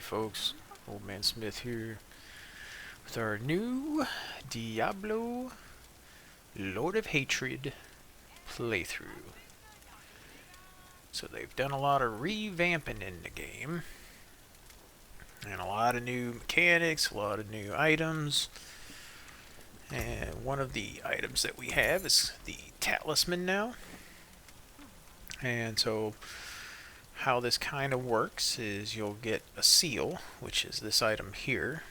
folks, Old Man Smith here with our new Diablo Lord of Hatred playthrough. So they've done a lot of revamping in the game, and a lot of new mechanics, a lot of new items. And one of the items that we have is the talisman now. And so how this kind of works is you'll get a seal, which is this item here,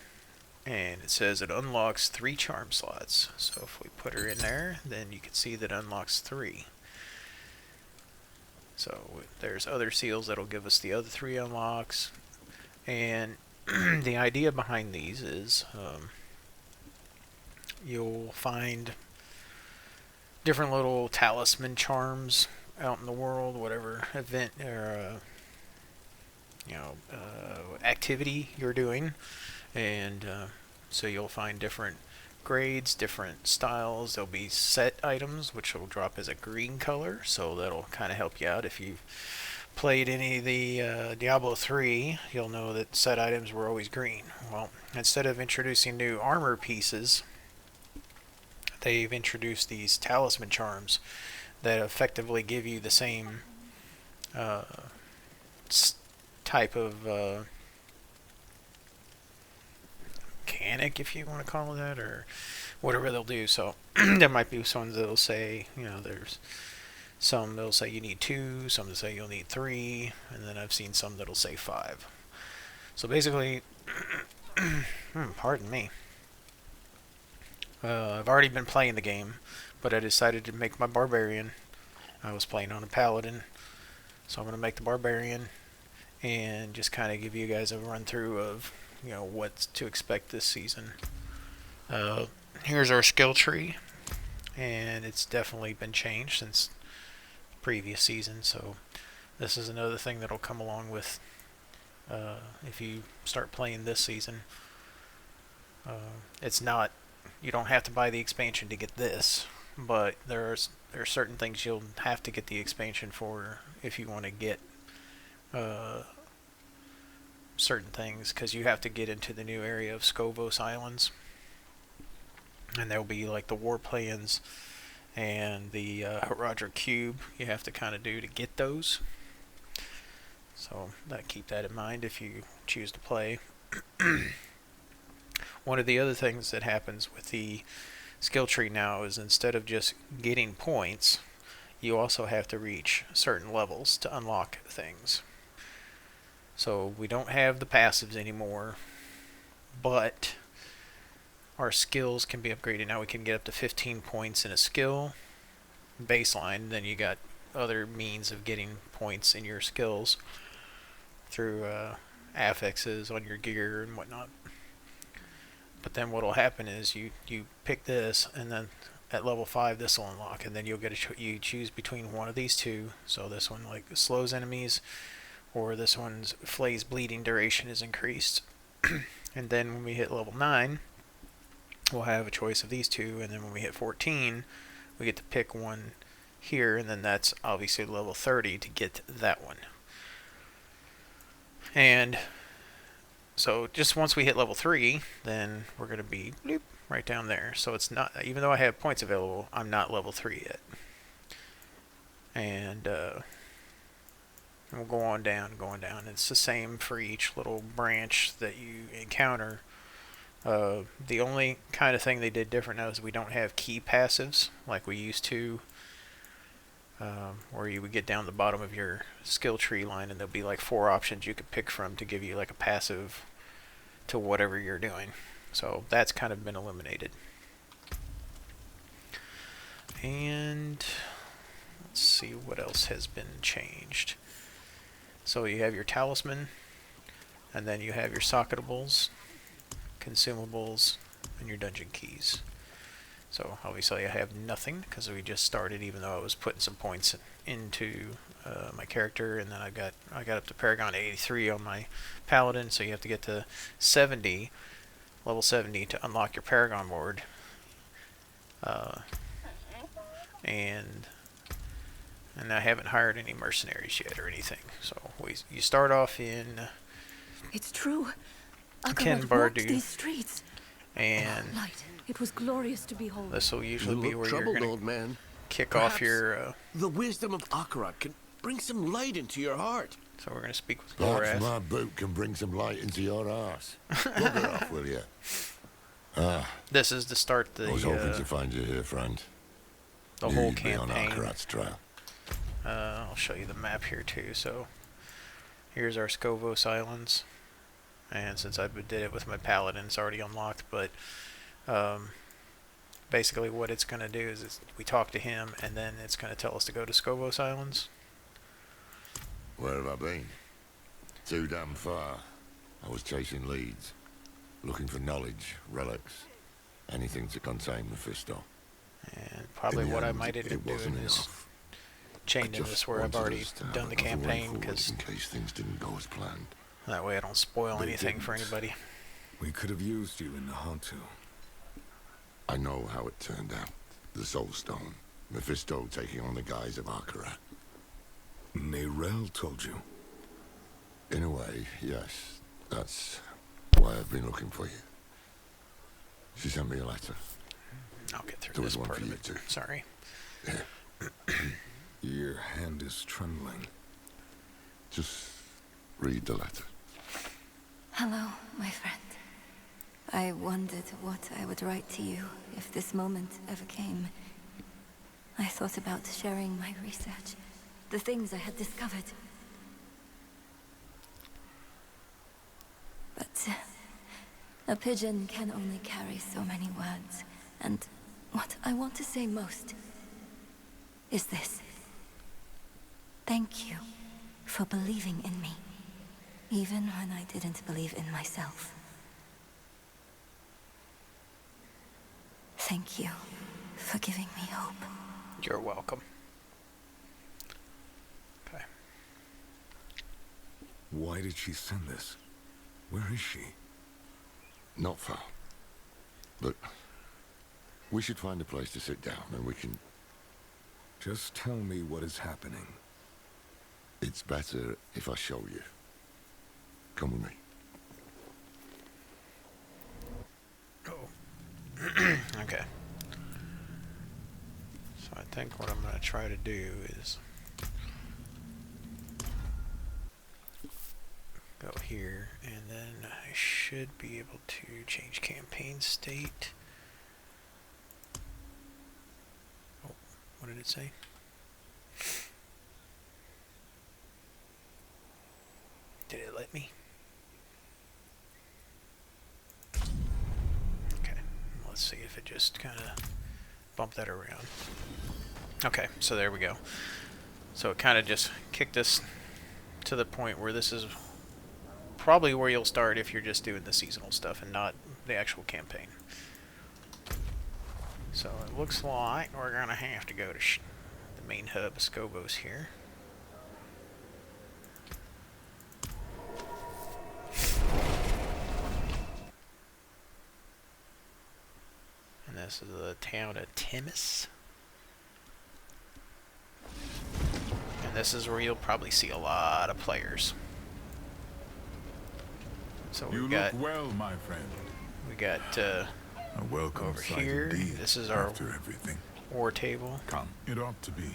and it says it unlocks 3 charm slots. So if we put her in there, then you can see that it unlocks 3. So there's other seals that'll give us the other 3 unlocks, and the idea behind these is you'll find different little talisman charms out in the world, whatever event or activity you're doing, and so you'll find different grades, different styles. There'll be set items which will drop as a green color, so that'll kind of help you out. If you've played any of the Diablo 3, you'll know that set items were always green. Well, instead of introducing new armor pieces, they've introduced these talisman charms that effectively give you the same type of mechanic, if you want to call it that, or whatever they'll do. So there might be some that'll say, there's some that'll say you need 2, some that say you'll need 3, and then I've seen some that'll say 5. So basically, pardon me, I've already been playing the game, but I decided to make my barbarian. I was playing on a paladin, so I'm going to make the barbarian and just kind of give you guys a run through of what to expect this season. Here's our skill tree, and it's definitely been changed since previous season, so this is another thing that'll come along with if you start playing this season. It's not, you don't have to buy the expansion to get this, but there are certain things you'll have to get the expansion for if you want to get certain things, because you have to get into the new area of Scovos Islands, and there'll be like the war plans and the horadric cube you have to kind of do to get those. So keep that in mind if you choose to play. One of the other things that happens with the skill tree now is instead of just getting points, you also have to reach certain levels to unlock things. So we don't have the passives anymore, but our skills can be upgraded. Now we can get up to 15 points in a skill baseline. Then you got other means of getting points in your skills through affixes on your gear and whatnot. But then what will happen is you pick this, and then at level 5 this will unlock, and then you'll get you choose between one of these two. So this one like slows enemies, or this one's flay's bleeding duration is increased. And then when we hit level 9, we'll have a choice of these two, and then when we hit 14, we get to pick one here, and then that's obviously level 30 to get that one. And so just once we hit level 3, then we're going to be bloop, right down there. So it's not, even though I have points available, I'm not level 3 yet. And we'll go on down, going down. It's the same for each little branch that you encounter. The only kind of thing they did different now is we don't have key passives like we used to, where you would get down the bottom of your skill tree line and there'll be like 4 options you could pick from to give you like a passive to whatever you're doing. So that's kind of been eliminated. And let's see what else has been changed. So you have your talisman, and then you have your socketables, consumables, and your dungeon keys. So obviously I have nothing because we just started, even though I was putting some points into my character, and then I got up to Paragon 83 on my Paladin, so you have to get to 70, level 70 to unlock your Paragon board. And I haven't hired any mercenaries yet or anything. So you start off in It's true. Ken Akarat walked Bardu. these streets. And Light. It was glorious to behold. this will usually You be look where you're troubled, going old to man. kick Perhaps off your... the wisdom of Akarat can bring some light into your heart. so we're going to speak with Perhaps Gorath. my boot can bring some light into your arse. Bugger off, will you? This is to start I was hoping the to find you here, friend. whole You'd be on campaign. Akarat's trail. I'll show you the map here too. So here's our Scovos Islands, and since I did it with my paladin, it's already unlocked. But basically, what it's going to do is we talk to him, and then it's going to tell us to go to Scovos Islands. Where have I been? Too damn far. I was chasing leads, looking for knowledge, relics, anything to contain Mephisto. And probably In the what I end, might end up it wasn't doing is enough. changing I just this where I've wanted already us to have done the another way campaign, forward because in case things didn't go as planned. that way I don't spoil They anything for didn't. anybody. We could have used you in the Hantu. I know how it turned out. The Soul Stone. Mephisto taking on the guise of Akarat. Neyrelle told you. In a way, yes. That's why I've been looking for you. She sent me a letter. I'll get through There this was one part for of you it. too. Sorry. Your hand is trembling. Just read the letter. Hello, my friend. I wondered what I would write to you if this moment ever came. I thought about sharing my research, the things I had discovered. But a pigeon can only carry so many words, and what I want to say most is this. Thank you for believing in me, even when I didn't believe in myself. Thank you for giving me hope. You're welcome. Okay. Why did she send this? Where is she? Not far. But we should find a place to sit down and we can... Just tell me what is happening. It's better if I show you. Come with me. Oh. Okay. So I think what I'm going to try to do is go here, and then I should be able to change campaign state. Oh, what did it say? Did it let me? Okay, let's see if it just kind of bumped that around. Okay, so there we go. So it kind of just kicked us to the point where this is probably where you'll start if you're just doing the seasonal stuff and not the actual campaign. So it looks like we're going to have to go to the main hub of Scovos here. And this is the town of Timis. And this is where you'll probably see a lot of players. So You we've look well, my friend. we got A welcome over sight here. indeed, This is our after everything. war table. Come, it ought to be.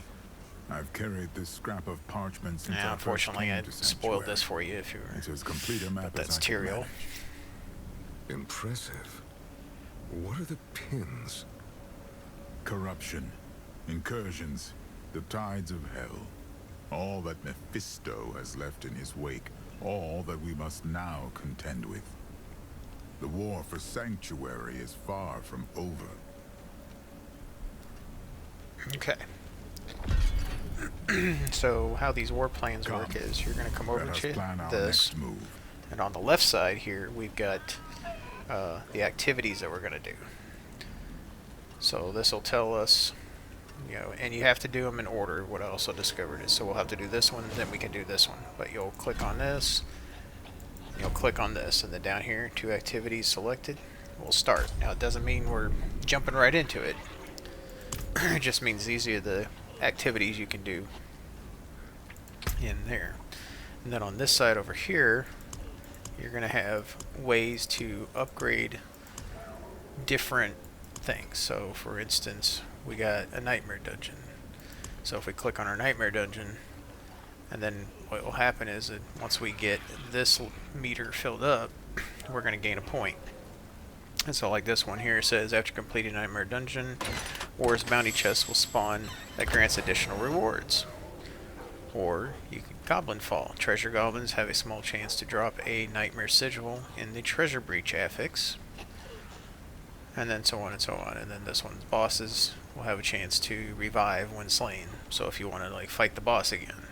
I've carried this scrap of parchment since Now, I first unfortunately, came I to spoiled Sanctuary. this for you if you were. It's as complete a map That's as I could Tyrael. manage. Impressive. What are the pins? Corruption, incursions, the tides of hell. All that Mephisto has left in his wake. All that we must now contend with. The war for Sanctuary is far from over. Okay. So how these war plans Come. work is you're going to come over Let us to plan our this, next move. and on the left side here we've got the activities that we're going to do. So this will tell us, you know, and you have to do them in order. What I also discovered is, so we'll have to do this one, then we can do this one. But you'll click on this, you'll click on this, and then down here, 2 activities selected, we'll start. Now it doesn't mean we're jumping right into it. It just means these are the activities you can do in there. And then on this side over here, you're going to have ways to upgrade different things. So for instance, we got a nightmare dungeon. So if we click on our nightmare dungeon, and then what will happen is that once we get this meter filled up, we're going to gain a point. And so like this one here says, after completing Nightmare Dungeon, War's bounty chest will spawn that grants additional rewards. Or you can Goblin Fall. Treasure goblins have a small chance to drop a Nightmare Sigil in the Treasure Breach affix. And then so on and so on. And then this one's bosses will have a chance to revive when slain. So if you want to like fight the boss again.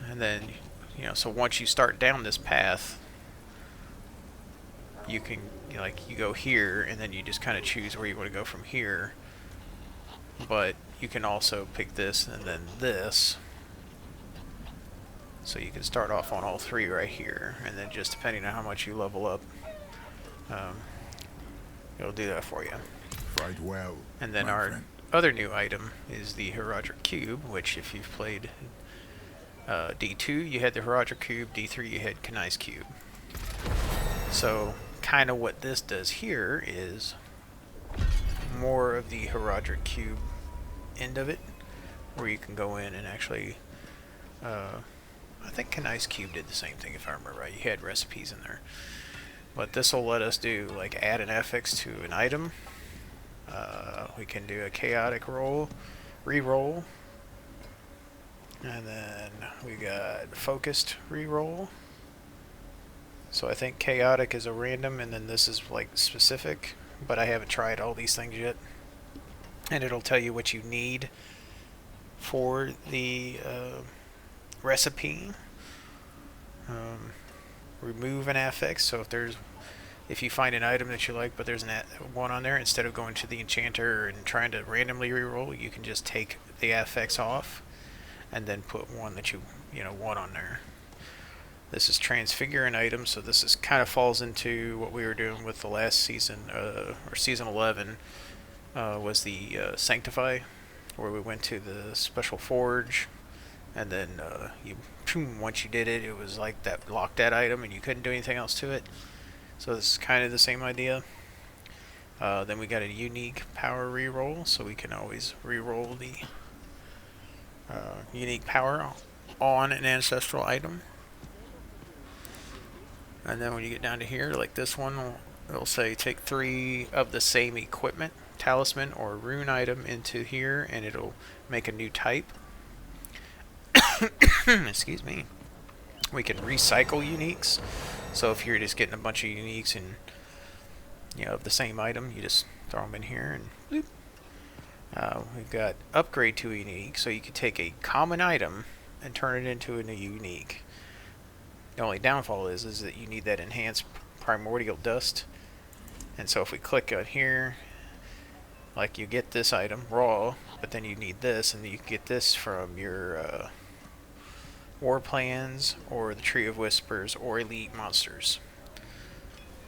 And then, you know, so once you start down this path, you can, you know, like, you go here, and then you just kind of choose where you want to go from here. But you can also pick this and then this. So you can start off on all three right here, and then just depending on how much you level up, it'll do that for you. Fight well. And then our friend. other new item is the horadric cube, which if you've played D2, you had the horadric cube, D3 you had Kanai's cube. So kind of what this does here is more of the horadric cube end of it, where you can go in and actually, I think Kanai's cube did the same thing if I remember right. You had recipes in there. But this will let us do, like, add an affix to an item. We can do a chaotic roll, re-roll. And then we got focused re-roll. So I think chaotic is a random, and then this is like specific, but I haven't tried all these things yet. And it'll tell you what you need for the recipe. Remove an affix. So if you find an item that you like, but there's one on there, instead of going to the enchanter and trying to randomly reroll, you can just take the affix off and then put one that you want on there. This is transfigure an item, so this is kind of falls into what we were doing with the last season, or season 11, was the sanctify, where we went to the special forge, and then once you did it, it was like that locked that item, and you couldn't do anything else to it. So this is kind of the same idea. Then we got a unique power reroll, so we can always reroll the unique power on an ancestral item. And then when you get down to here, like this one, it'll say take 3 of the same equipment, talisman or rune item into here, and it'll make a new type. Excuse me. We can recycle uniques. So if you're just getting a bunch of uniques and of the same item, you just throw them in here and bloop. We've got upgrade to a unique, so you can take a common item and turn it into a unique. The only downfall is that you need that enhanced primordial dust. And so if we click on here, like, you get this item raw, but then you need this, and you can get this from your war plans or the Tree of Whispers or elite monsters.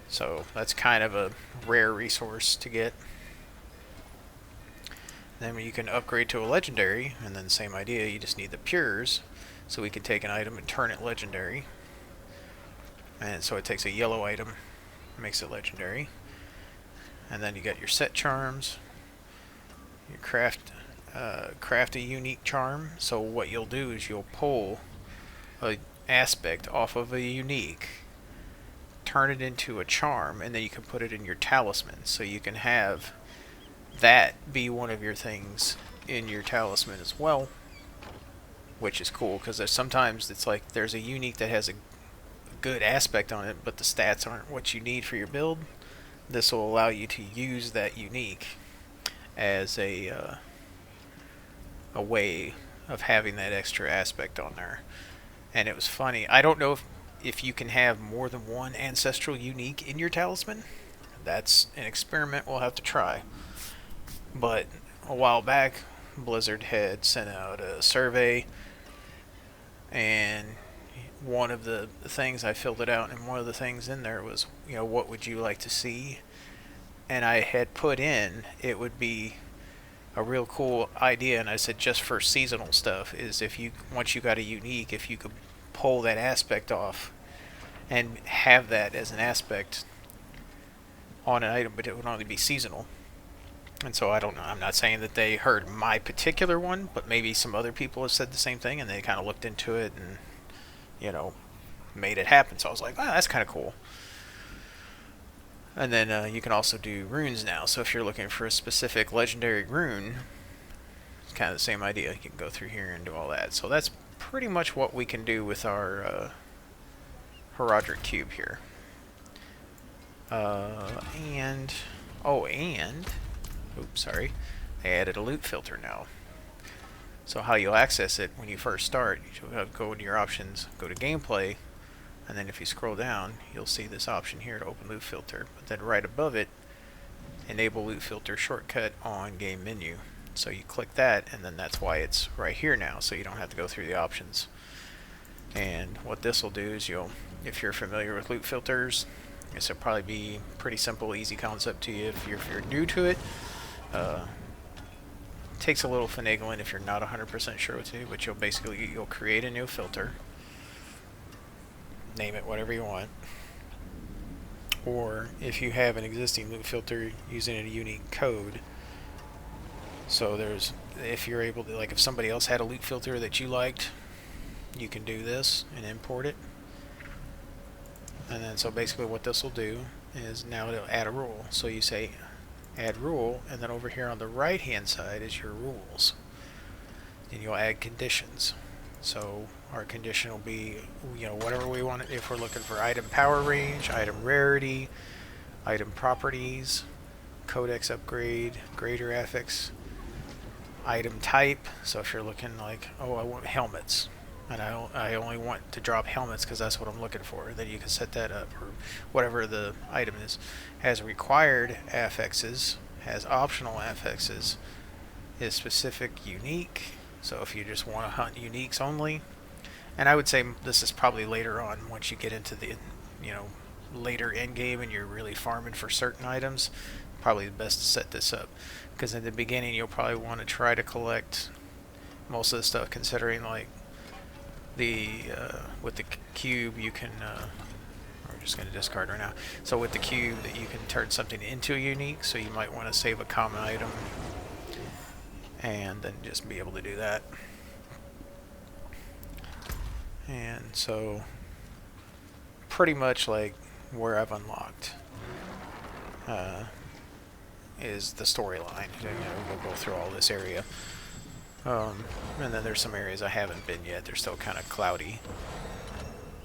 So that's kind of a rare resource to get. Then you can upgrade to a legendary, and then same idea, you just need the pures, so we can take an item and turn it legendary. And so it takes a yellow item, makes it legendary. And then you got your set charms. You craft a unique charm. So what you'll do is you'll pull an aspect off of a unique, turn it into a charm, and then you can put it in your talisman. So you can have that be one of your things in your talisman as well, which is cool, because sometimes it's like there's a unique that has a good aspect on it, but the stats aren't what you need for your build. This will allow you to use that unique as a way of having that extra aspect on there. And it was funny, I don't know if you can have more than one ancestral unique in your talisman. That's an experiment we'll have to try. But a while back, Blizzard had sent out a survey, and one of the things, I filled it out, and one of the things in there was, what would you like to see? And I had put in, it would be a real cool idea, and I said just for seasonal stuff, is if you, once you got a unique, if you could pull that aspect off and have that as an aspect on an item, but it would only be seasonal. And so I don't know. I'm not saying that they heard my particular one, but maybe some other people have said the same thing, and they kind of looked into it and, you know, made it happen. So I was like, wow, that's kind of cool. And then you can also do runes now. So if you're looking for a specific legendary rune, it's kind of the same idea. You can go through here and do all that. So that's pretty much what we can do with our horadric cube here. And oops, sorry, they added a loot filter now. So how you'll access it when you first start, you'll have to go into your options, go to gameplay, and then if you scroll down, you'll see this option here to open loot filter. But then right above it, enable loot filter shortcut on game menu. So you click that, and then that's why it's right here now, so you don't have to go through the options. And what this will do is if you're familiar with loot filters, this will probably be pretty simple, easy concept to you if you're new to it. Takes a little finagling if you're not 100% sure what to do, but you'll create a new filter, name it whatever you want, or if you have an existing loot filter using a unique code. So if you're able to, like if somebody else had a loot filter that you liked, you can do this and import it. And then so basically what this will do is now it'll add a rule. So you say add rule, and then over here on the right hand side is your rules. And you'll add conditions. So our condition will be, whatever we want. If we're looking for item power range, item rarity, item properties, codex upgrade, grader affix, item type. So if you're looking like, oh, I want helmets, and I only want to drop helmets because that's what I'm looking for, then you can set that up, or whatever the item is. Has required affixes, has optional affixes, is specific unique. So if you just want to hunt uniques only, and I would say this is probably later on once you get into the later end game and you're really farming for certain items, probably the best to set this up, because in the beginning you'll probably want to try to collect most of the stuff, considering like with the cube you can we're just going to discard right now. So with the cube that you can turn something into a unique, so you might want to save a common item and then just be able to do that. And so pretty much like where I've unlocked is the storyline. We'll go through all this area. And then there's some areas I haven't been yet. They're still kind of cloudy.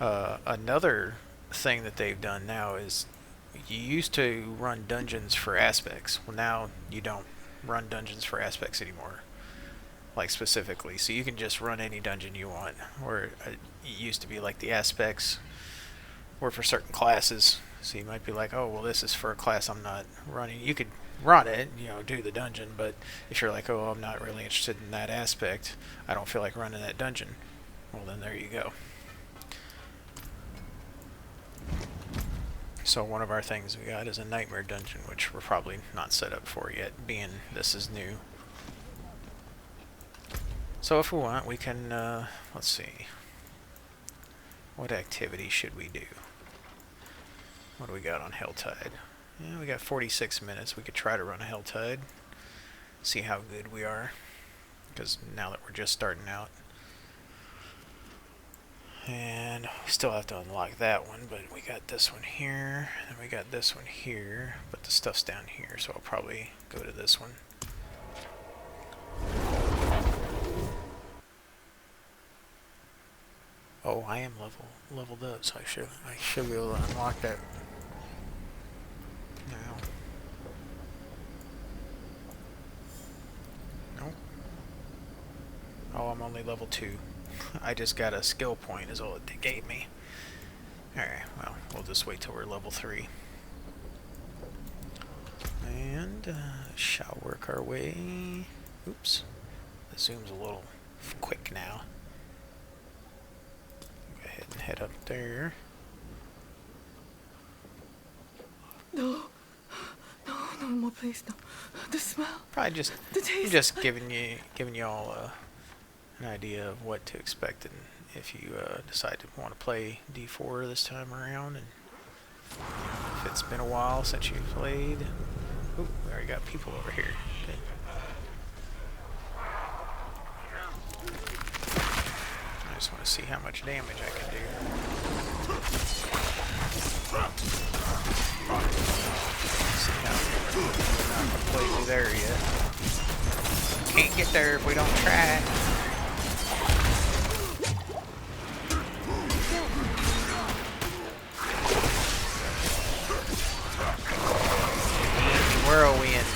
Another thing that they've done now is you used to run dungeons for aspects. Well, now you don't run dungeons for aspects anymore, like specifically. So you can just run any dungeon you want. Or it used to be like the aspects were for certain classes. So you might be like, oh, well, this is for a class I'm not running. You could run it, do the dungeon, but if you're like, oh, I'm not really interested in that aspect, I don't feel like running that dungeon, well, then there you go. So one of our things we got is a nightmare dungeon, which we're probably not set up for yet, being this is new. So if we want, we can, let's see, what activity should we do? What do we got on Helltide? Yeah, we got 46 minutes. We could try to run a Helltide, see how good we are, because now that we're just starting out. And we still have to unlock that one, but we got this one here, and we got this one here, but the stuff's down here, so I'll probably go to this one. Oh, I am leveled up, so I should be able to unlock that now. Nope. Oh, I'm only level 2. I just got a skill point is all it gave me. Alright, well, we'll just wait till we're level 3. And shall work our way. Oops. The zoom's a little quick now. Go ahead and head up there. No, more please, no. The smell. Probably just The taste. I'm just giving you all an idea of what to expect if you decide to want to play D4 this time around, and if it's been a while since you played. Ooh, we already got people over here. Okay. I just want to see how much damage I can do. See how we're not completely there yet. Can't get there if we don't try. Whirlwind.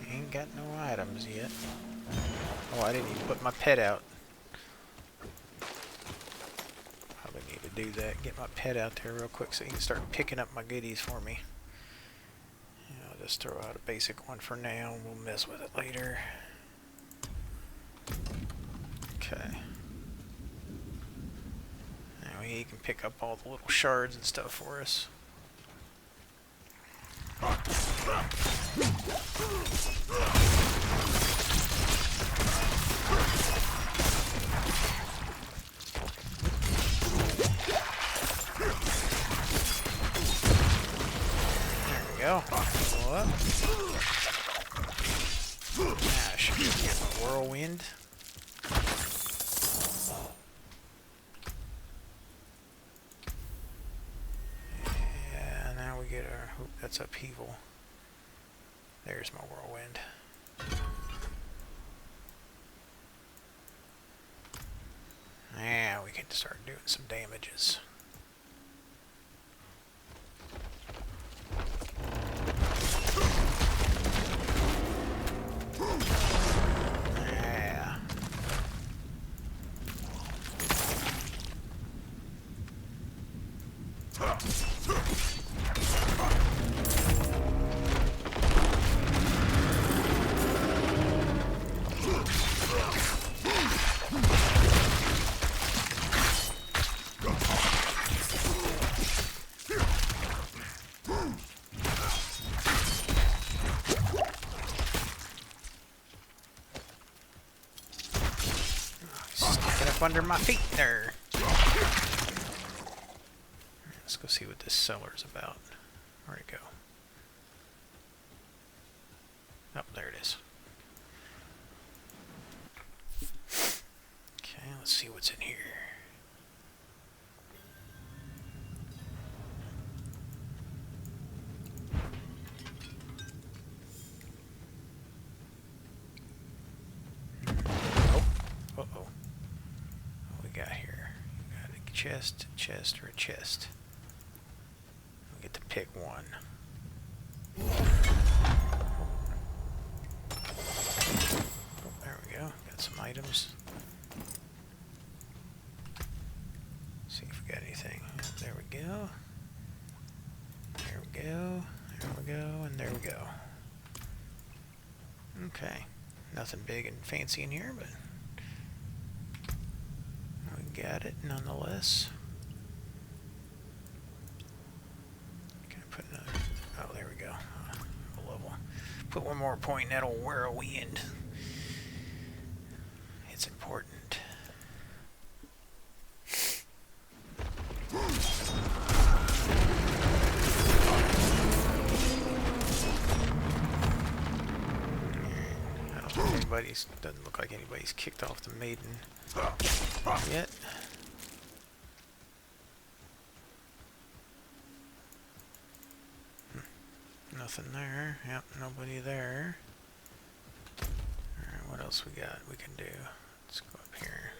Ain't got no items yet. Oh, I didn't even put my pet out. Probably need to do that. Get my pet out there real quick so he can start picking up my goodies for me. Yeah, I'll just throw out a basic one for now and we'll mess with it later. Okay. Now he can pick up all the little shards and stuff for us. Go. Pull up. Ah, I should get my whirlwind. Yeah, now we get our. Oop, that's upheaval. There's my whirlwind. Now we can start doing some damages. Yeah. Sticking up under my feet there. Let's go see what this cellar's about. Where'd it go? Oh, there it is. Okay, let's see what's in here. Uh-oh. What we got here? We got a chest, or a chest. We get to pick one. Oh, there we go. Got some items. See if we got anything. There we go. There we go. There we go. And there we go. Okay. Nothing big and fancy in here, but we got it nonetheless. Can I put another? Oh, there we go. A level. Put one more point in that old whirlwind. It's important. Doesn't look like anybody's kicked off the maiden yet. Nothing there. Yep, nobody there. Alright, what else we got we can do? Let's go up here.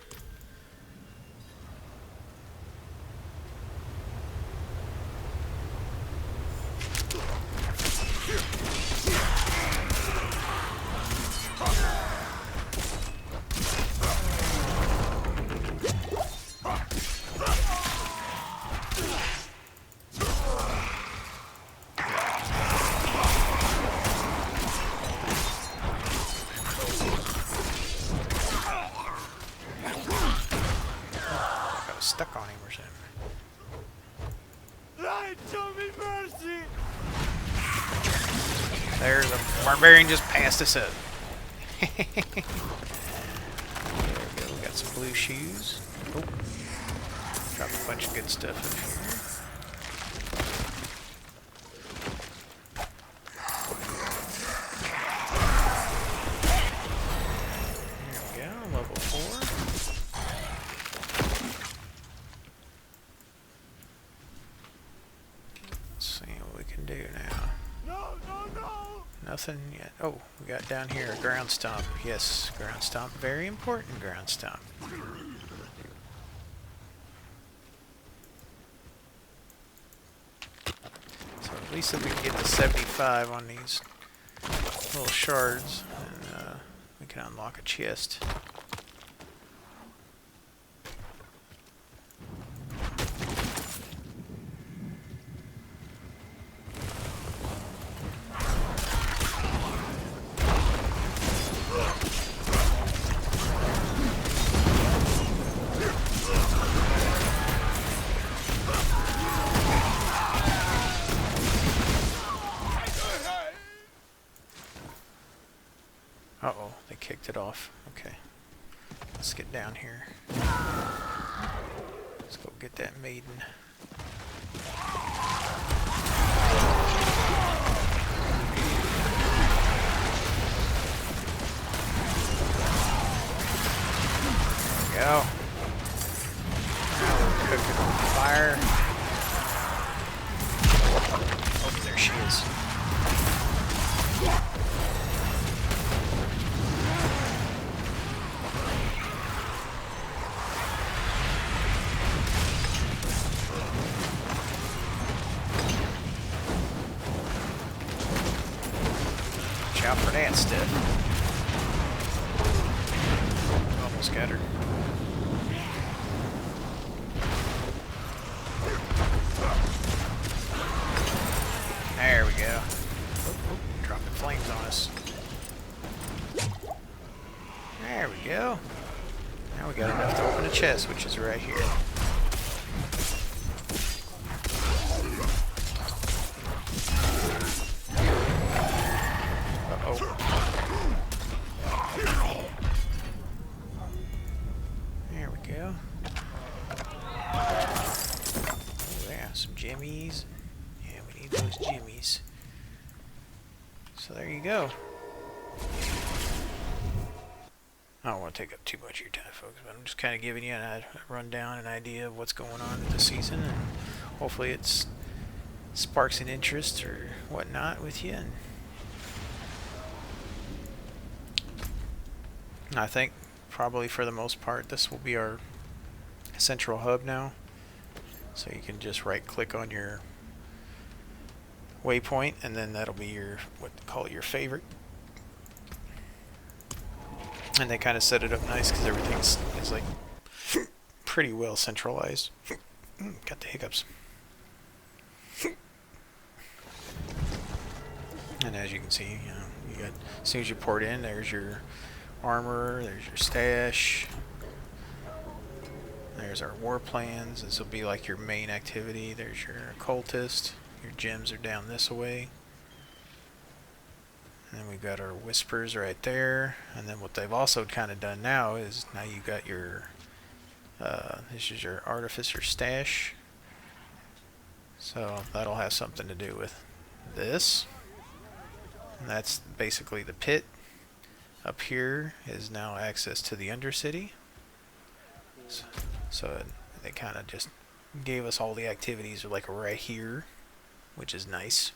stuck on him or something. Light, show me mercy! There's a barbarian just passed us up. There we go. We got some blue shoes. Oh. Drop a bunch of good stuff up here. There we go. Level 4. Let's see what we can do now. No, no, no! Nothing yet. Oh, we got down here a ground stomp. Yes, ground stomp. Very important ground stomp. So at least if we can get to 75 on these little shards, and we can unlock a chest. Uh-oh, they kicked it off. Okay. Let's get down here. Let's go get that maiden. There we go. Now we're cooking on fire. Oh, there she is. Out for that stuff. Almost got her. There we go. Oh, dropping flames on us. There we go. Now we got enough to open a chest, which is right here. There we go. Oh yeah, some jimmies. Yeah, we need those jimmies. So there you go. I don't want to take up too much of your time, folks, but I'm just kind of giving you a rundown, an idea of what's going on with the season, and hopefully it sparks an interest or whatnot with you. And I think probably for the most part this will be our central hub now, so you can just right click on your waypoint and then that'll be your, what they call it, your favorite. And they kind of set it up nice because everything is like pretty well centralized. Got the hiccups. And as you can see, you know, you got, as soon as you port in, there's your armor, there's your stash, there's our war plans. This will be like your main activity. There's your occultist. Your gems are down this way. And then we've got our whispers right there. And then what they've also kind of done now is now you got your this is your artificer stash. So that'll have something to do with this. And that's basically the pit. Up here is now access to the Undercity. So they kind of just gave us all the activities like right here, which is nice.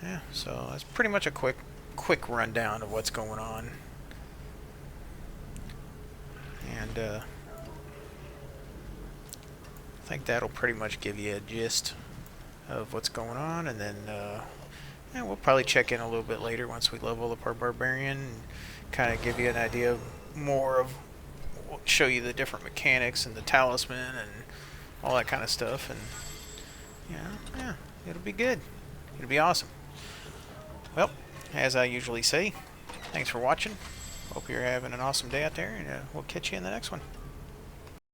Yeah, so that's pretty much a quick rundown of what's going on. And I think that'll pretty much give you a gist of what's going on, and then yeah, we'll probably check in a little bit later once we level up our barbarian and kind of give you an idea more of, show you the different mechanics and the talisman and all that kind of stuff. And yeah, it'll be good. It'll be awesome. Well, as I usually say, thanks for watching. Hope you're having an awesome day out there, and we'll catch you in the next one.